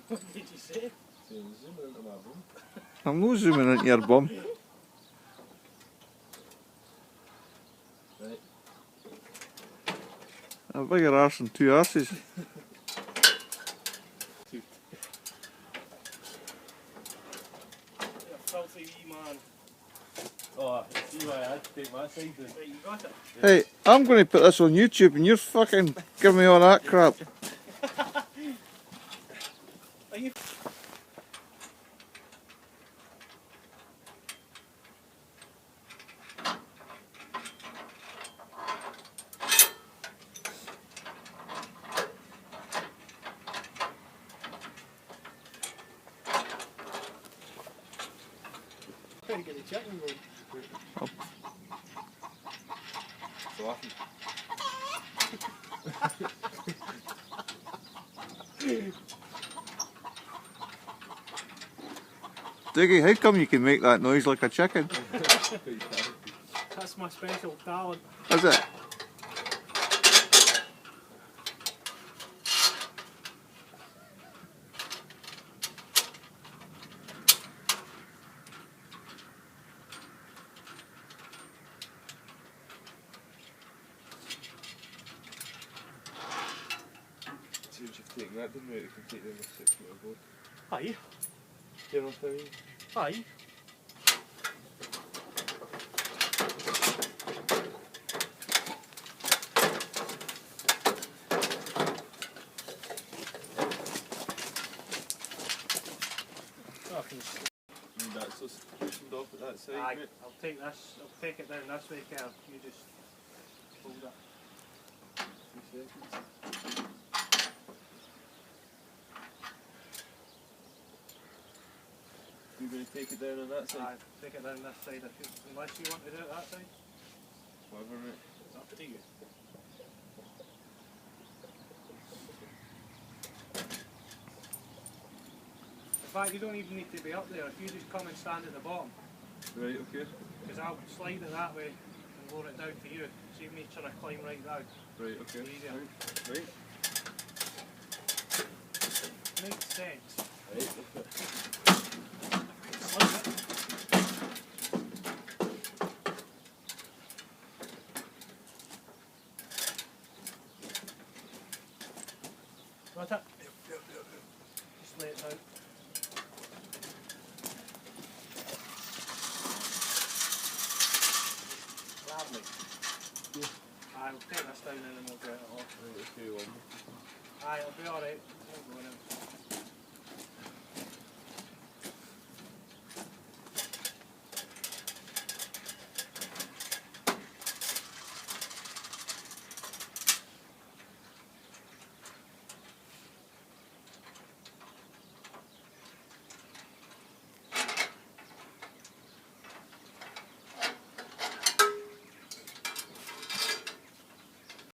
What did you say? Zooming into my bum. I'm not zooming into your bum. Right. A bigger arse than two arses. You're a filthy wee man. Oh, see why I had to take my side then. Right, you got it? Hey, I'm going to put this on YouTube and you're fucking giving me all that crap. Are you? Trying to get the chicken going. Laughing. Diggy, how come you can make that noise like a chicken? That's my special talent. Is it? See what you've taken that, didn't we? You can take them with 6 metre board. Aye. Do you know what I mean? Aye. And that's just cushioned off at that side, Aye. mate. I'll take this. I'll take it down this way, Kel. You just hold it. 2 seconds. You're going to take it down on that side? Aye. Take it down this side if you, unless you want to do it that side. Whatever, mate. It's up to you. In fact, you don't even need to be up there. If you just come and stand at the bottom, Right, okay. because I'll slide it that way and lower it down to you. Save me trying to climb right down. Right, okay. Easier. Right. Makes sense. Right, okay. Slide it. Got it? Just lay it down. Lovely. Aye, we'll take this down and then we'll get it off. Right, okay, well. Aye, it'll be alright. We'll go now.